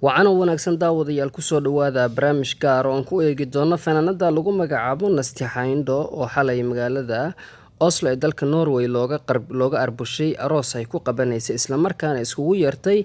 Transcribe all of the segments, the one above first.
Waxaana wanaagsan daawadayaal ku soo dhawaada barnaamij gaar oo aan ku eegi doono fanaanada lagu magacaabo Nasteexa Indho oo xalay magaalada Oslo ee dalka Norway looga arbushay aroos ay ku qabanaysay isla markaana iskugu yeertay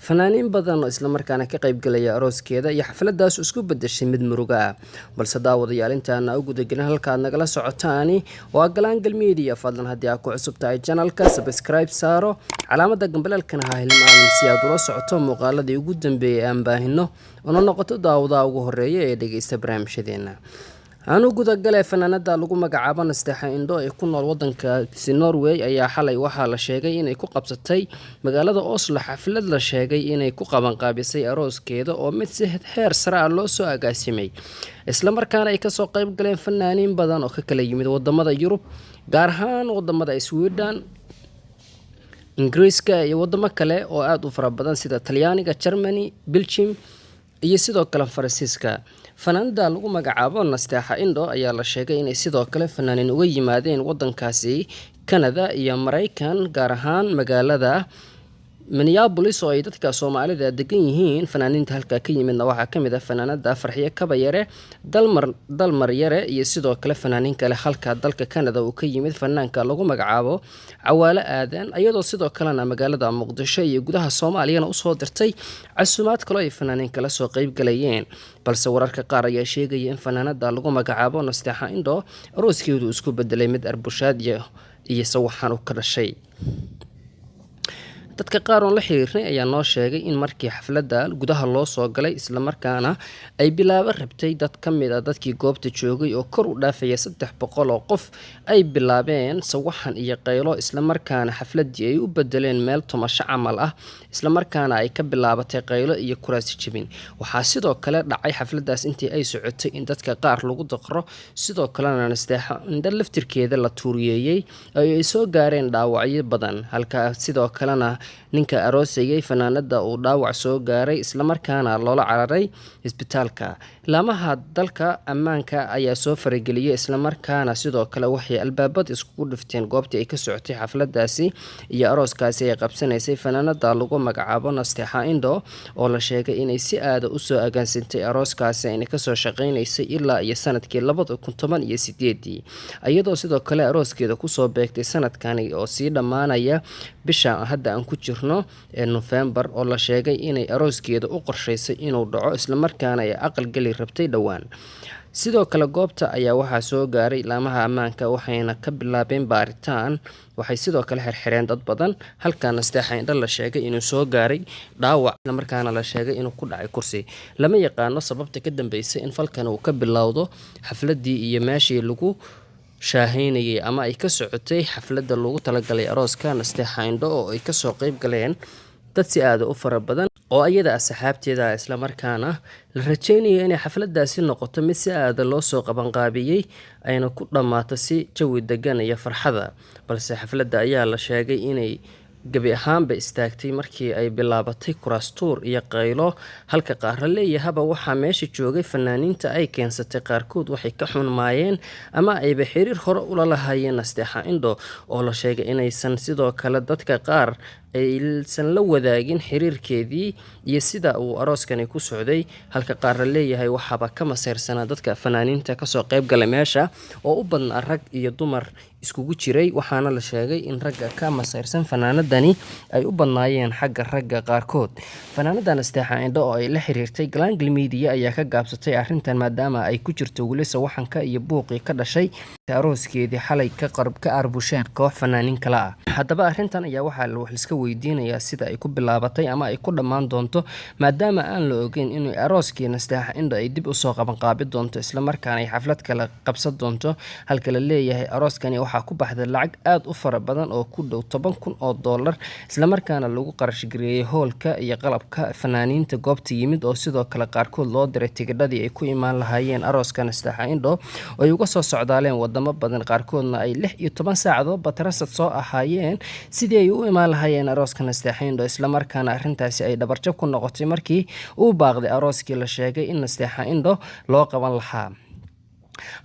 fanaaniin badan oo isla markaana ka qayb galaya arooskeeda iyo xafladaas isku bedeshay mid muruga ah balse daawadayaal intaana ugu gudagelin halka aad nagala socotaani waa Galaangal Media fadlan haddii aad ku cusub tahay channelka subscribe saaro calaamada gambalaalkana ha hilmaamin si aad ula socoto muuqaaladii ugu dambeeyay aan baahino oo noqoto daawada ugu horeeya ee dhageysta barnaamijyadeena aanu gudagalay fanaanada lagu magacaabo Nasteexa Indho ee ku nool wadanka Norway ayaa xalay waxa la sheegay inay ku qabsatay magaalada Oslo xaflad la sheegay inay ku qaban qaabisay arooskeeda oo mid si heer sare ah loo soo agaasimay isla markaana ay ka soo qayb galeen fanaaniin badan oo ka kala yimid wadamada Yurub gaar ahaan wadamada Sweden Ingiriiska iyo wadamo kale oo aad u fara badan sida Talyaaniga, Germany, Belgium iyo sidoo kale Faransiiska fanaanada lagu magacaabo Nasteexa Indho ayaa la sheegay inay sidoo kale fanaaniin uga yimaadeen wadankaasi Canada iyo Mareykan gaar ahaan magaalada Minneapolis oo ay dadka Soomaalida degan yihiin fanaaniinta halka ka yimidna waxa kamid ah fanaanada Farxiye Kabayare Dalmar Yare iyo sidoo kale fanaaniin kale halka dalka Canada uu ka yimid fanaanka lagu magacaabo Cawaale Aadan iyadoo sidoo kalena magaalada Muqdisho iyo gudaha Soomaaliya u soo dirtay casuumaad kale ay fanaaniin kala soo qayb galayeen balse wararka qaar ayaa sheegaya in fanaanada lagu magacaabo Nasteexa Indho arooskeedu isku bedelay mid arbushaad iyo sawaxan u ka dhashay dadka qaar oo la xiriirnay ayaa noo sheegay in markii xafladda gudaha loo soo galay isla markaana ay bilaabo rabtay dad kamid ah dadkii goobta joogay oo kor u dhaafaya 300 oo qof ay bilaabeen sawaxan iyo qaylo isla markaana xafladii ay u bedeleen meel tumasho camal ah isla markaana ay ka bilaabatay qaylo iyo kuraasi jabin waxaa sidoo kale dhacay xafladaas intii ay socotay in dadka qaar lagu daqro sidoo kalena Nasteexa Indho laftirkeeda la tuuriyay ay soo gaareen dhaawacyo badan halka sidoo kalena ninka aroosayay fanaanada uu dhaawac soo gaaray isla markaana loola cararay isbitaalka laamaha dalka ammaanka ayaa soo farageliyay isla markaana sidoo kale waxay albaabad isku dhifteen goobtii ay ka socotay xafladaasi iyo arooskaasi ay qabsanaysay fanaanada lagu magacaabo Nasteexa Indho oo la sheegay inay si aad u soo agaansintay arooskaasi ay ka soo shaqeynaysay ilaa iyo sanadkii 2018 iyadoo sidoo kale arooskeeda ku soo beegtay sanadkan oo sii dhamaanaya bisha hadda aan ku jirno ee November oo la sheegay inay arooskeeda u qorshaysay inuu dhaco isla markaana ay aqal gali rabtay dhawaan sidoo kale goobta ayaa waxa soo gaaray laamaha ammaanka waxayna ka bilaabeen baaritaan waxay sidoo kale xirxireen dad badan halka Nasteexa Indho la sheegay inuu soo gaaray dhaawac isla markaana la sheegay inuu ku dhacay kursi lama yaqaano sababta ka dambeysay in falkan uu ka bilowdo xafladii iyo meeshii lagu shaaheynayay ama ay ka socotay xafladda loogu talagalay arooska Nasteexa Indho oo ay ka soo qayb galeen dad si aad u fara badan oo ayada asxaabteeda isla markaana la rajeynayay in xafladaasi noqoto mid si aad loo soo qaban qaabiyay ayna ku dhamaato si jawi degan iyo farxada balse xafladda ayaa la sheegay inay gabi ahaanba istaagtay markii ay bilaabatay kuraastuur iyo qaylo halka qaar leeyahaba waxa meesha joogay fanaaniinta ay keensatay qaarkood waxay ka xunmaayeen ama ayba xiriir hore u lahaayeen Nasteexa Indho oo la sheegay inaysan sidoo kale dadka qaar aysan la wadaagin xiriirkeedii iyo sida uu arooskani ku socday halka qaar leeyahay waxaba ka maseersana dadka fanaaniinta ka soo qayb galay meesha oo u badnaa rag iyo dumar iskugu jiray waxaana la sheegay in ragga ka maseersan fanaanadani ay u badnaayeen xagga ragga qaarkood fanaanada Nasteexa Indho oo ay la xiriirtay Galaangal Media ayaa ka gaabsatay arrintan maadaama ay ku jirto wali sawaxanka iyo buuqii ka dhashay arooskeedii xalay ka arbusheen koox fanaaniin kala ah haddaba arrintan ayaa waxaa wax iska weydiinayaa sida ay ku bilaabatay ama ay ku dhamaan doonto maadaama aan la ogeyn in arooskii Nasteexa Indho ay dib u soo qaban qaabi doonto isla markaana ay xaflad kala qabsan doonto halka la leeyahay arooskani waxaa ku baxday lacag aad u fara badan oo ku dhow $10,000 isla markaana lagu qarash gareeyay hoolka iyo qalabka fanaaniinta goobta yimid oo sidoo kale qaarkood loo diray tigidhadii ay ku imaan lahaayeen arooska Nasteexa Indho oo ay uga soo socdaaleen wadamo badan qaarkoodna ay 16 saacadood batarasad soo ahaayeen sidii ay u imaan lahaayeen arooska Nasteexa Indho isla markaana arrintaasi ay dhabarjab ku noqotay markii uu baaqday arooskii la sheegay in Nasteexa Indho loo qaban lahaa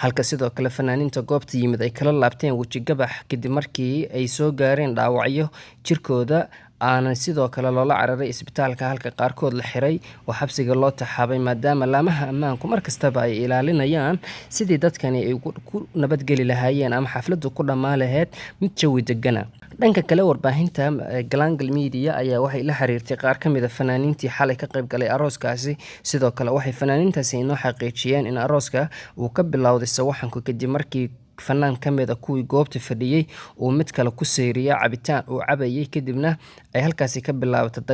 halka sidoo kale fanaaniinta goobta yimid ay kala laabteen waji gabax kadib markii ay soo gaareen dhaawacyo jirkooda aanan sidoo kale loola cararay isbitaalka halka qaarkood la xiray oo xabsiga loo taxaabay maadaama laamaha ammaanku markastaba ay ilaalinayaan sidii dadkani ay ku nabadgeli lahaayeen ama xafladdu ku dhammaan lahayd mid jawi degana. dhanka kale warbaahinta Glangal Media ayaa waxay la xiriirtay qaar ka mid ah fanaaniintii xalay ka qayb galay arooskaasi. sidoo kale waxay fanaaniintaasi inoo xaqiijiyeen in arooska uu ka bilowday sawaxanku kadib markii fanaan ka mid ah kuwii goobta fadhiyay uu mid kale ku seeriya cabitaan uu cabayay kadibna ay halkaasi ka bilaabatay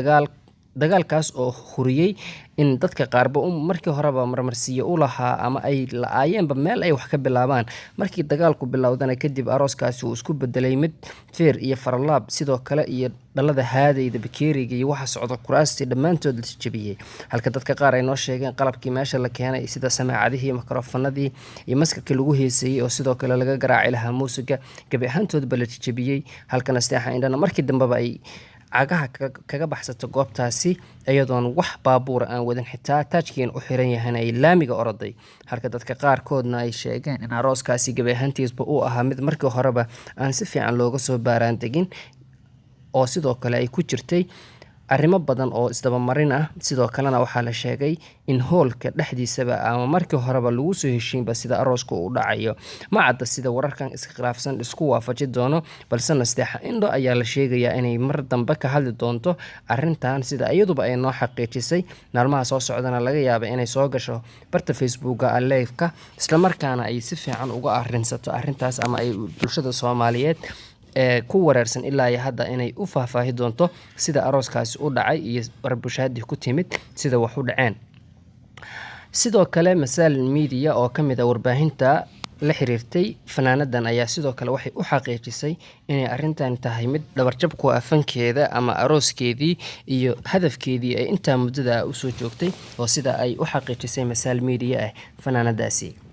dagaalkaas oo huriyay in dadka qaarba markii horeba marmarsiyo u lahaa ama ay la-aayeenba meel ay wax ka bilaabaan. markii dagaalku bilowdana kadib arooskaasi uu isku bedelay mid feer iyo faralaab sidoo kale iyo dhalada haadayda bakeeriga iyo waxa socda kuraastii dhammaantood la jabiyey. halka dadka qaar ay noo sheegeen qalabkii meesha la keenay sida samaacadihii, mikrofonadii iyo maskarkii lagu heesayey oo sidoo kale laga garaaci lahaa muusiga gabi ahaantoodba la jabiyey. halkana Nasteexa Indhana markii dambeba ay cagaha kaga baxsato goobtaasi iyadoon wax baabuur aan wadan xitaa taajkiin u xiran yahayna ay laamiga oroday. halka dadka qaarkoodna ay sheegeen in arooskaasi gabi ahaantiisba uu ahaa mid markii horeba aan si fiican looga soo baaraan degin oo sidoo kale ay ku jirtay arrimo badan oo isdabamarin ah. sidoo kalena waxaa la sheegay in hoolka dhexdiisaba ama markii horeba lagu soo heshiinba sida arooska uu dhacayo. ma cadda sida wararkan iska khilaafsan isku waafaji doono, balse Nasteexa Indho ayaa la sheegayaa inay mar dambe ka hadli doonto arrintan sida iyaduba ay noo xaqiijisay. maalmaha soo socdana laga yaaba inay soo gasho barta Facebooka live-ka isla markaana ay si fiican uga arrinsato arrintaas ama ay bulshada Soomaaliyeed ku wareersan ilaa hadda inay u faahfaahi doonto sida arooskaasi u dhacay iyo warbushaadii ku timid sida wax u dhaceen. sidoo kale Masaal Media oo ka mid ah warbaahinta la xiriirtay fanaanadan ayaa sidoo kale waxay u xaqiijisay inay arrintan tahay mid dhabarjab ku ah fankeeda ama arooskeedii iyo hadafkeedii ay intaa muddada u soo joogtay oo sida ay u xaqiijisay Masaal Media fanaanadaasi.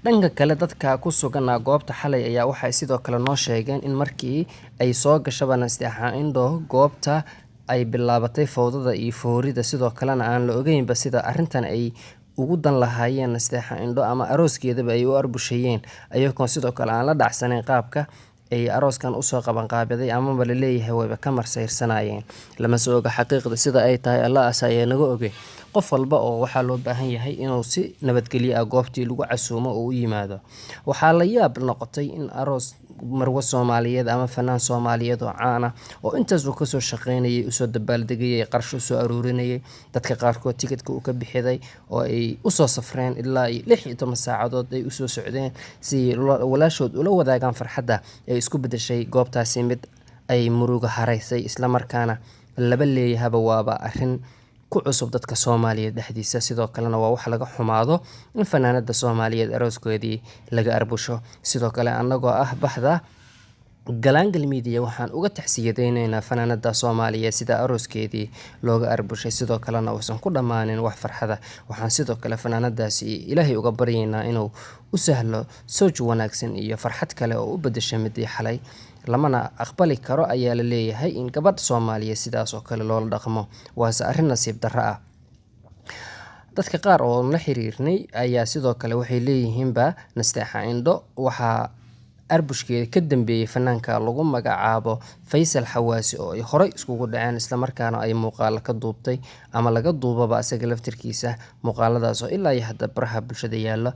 dhanka kale dadka ku sugan goobta xalay ayaa waxay sidoo kale noo sheegeen in markii ay soo gashaba Nasteexa Indho goobta ay bilaabatay fowdada iyo foorida sidoo kalena aan la ogeynba sida arrintan ay ugu dan lahaayeen Nasteexa Indho ama arooskeedaba ay u arbushayeen ayagoo sidoo kale aan la dhacsanayn qaabka ay arooskan usoo qaban qaabiday amaba la leeyahay wayba ka marsayrsanaayeen. lama soo oga xaqiiqda sida ay tahay, Allah ayaa naga ogey. qof walba oo waxaa loo baahan yahay inuu si nabadgelyo ah goobtii lagu casuumo oo u yimaado. waxaa la yaab noqotay in aroos marwo Soomaaliyeed ama fanaan Soomaaliyeed oo caan ah oo intaas uu kasoo shaqeynayay usoo dabaaldegayay qarsho soo aruurinayay dadka qaarkood tigidhka uu ka bixiday oo ay usoo safreen ilaa 16 saacadood ay usoo socdeen si walaashood ula wadaagaan farxadda ay isku bedeshay goobtaasi mid ay muruga haraysay isla markaana laba leeyahaba waaba arrin ku cusub dadka Soomaaliyeed dhexdiisa. sidoo kalena waa wax laga xumaado in fanaanada Soomaaliyeed arooskeedii laga arbusho. sidoo kale anagoo ah baxda Glangal Media waxaan uga taxsiyadeynaynaa fanaanada Soomaaliyeed sida arooskeedii looga arbushay sidoo kalena uusan ku dhamaanin wax farxada. waxaan sidoo kale fanaanadaasi Ilaahay uga baryaynaa inuu u sahlo soo wanaagsan iyo farxad kale oo u bedesha midii xalay. lamana aqbali karo ayaa la leeyahay in gabadh Soomaaliyeed sidaas oo kale loola dhaqmo, waase arrin nasiib darro ah. dadka qaar oo la xiriirnay ayaa sidoo kale waxay leeyihiinba Nasteexa Indho waxaa arbushkeeda ka dambeeyay fanaanka lagu magacaabo Faysal Xawaasi oo ay horey iskugu dhaceen isla markaana ay muuqaal ka duubtay ama laga duubaba asaga laftirkiisa muuqaaladaas oo ilaa hadda baraha bulshada yaala.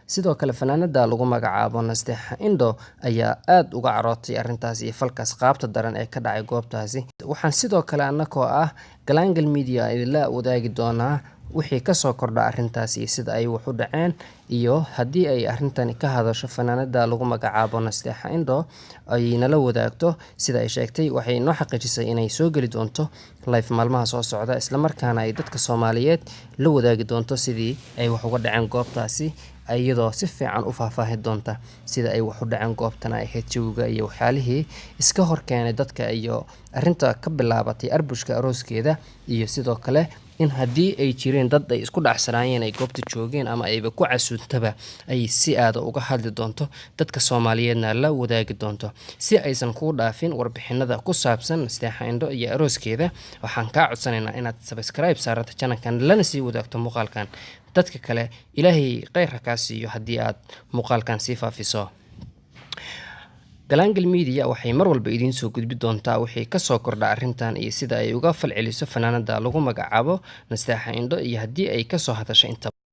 sidoo kale fanaanada lagu magacaabo Nasteexa Indho ayaa aad uga carootay arrintaas iyo falkaas qaabta daran ee ka dhacay goobtaasi. waxaan sidoo kale anakoo ah Glangal Media la wadaagi doonaa wixii ka soo kordha arrintaasi sida ay wax u dhaceen iyo haddii ay arrintani ka hadasho fanaanada lagu magacaabo Nasteexa Indho ay nala wadaagto. sida ay sheegtay waxay noo xaqiijisay inay soo gali doonto live maalmaha soo socda isla markaana ay dadka Soomaaliyeed la wadaagi doonto sidii ay wax uga dhaceen goobtaasi iyadoo si fiican u faahfaahi doonta sida ay wax u dhaceen goobtana ay jawiga iyo waxyaalihii iska horkeenay dadka iyo arrinta ka bilaabatay arbushka arooskeeda iyo sidoo kale in haddii ay jireen dad ay isku dhacsanaayeen ay goobta joogeen ama ayba ku casuuntaba ay si aada uga hadli doonto dadka Soomaaliyeedna la wadaagi doonto si aysan ku dhaafin warbixinada ku saabsan Nasteexa Indho iyo arooskeeda. waxaan ka codsanaynaa inaad subscribe saarato channelkan lana sii wadaagto muuqaalkan dadka kale. Ilaahay khayr ha ka siiyo haddii aad muuqaalkan sii faafiso. Galaangal Media waxay mar walba idiin soo gudbi doontaa wixii ka soo kordha arrintan iyo sida ay uga falceliso fanaanada lagu magacaabo Nasteexa Indho iyo haddii ay ka soo hadashay inta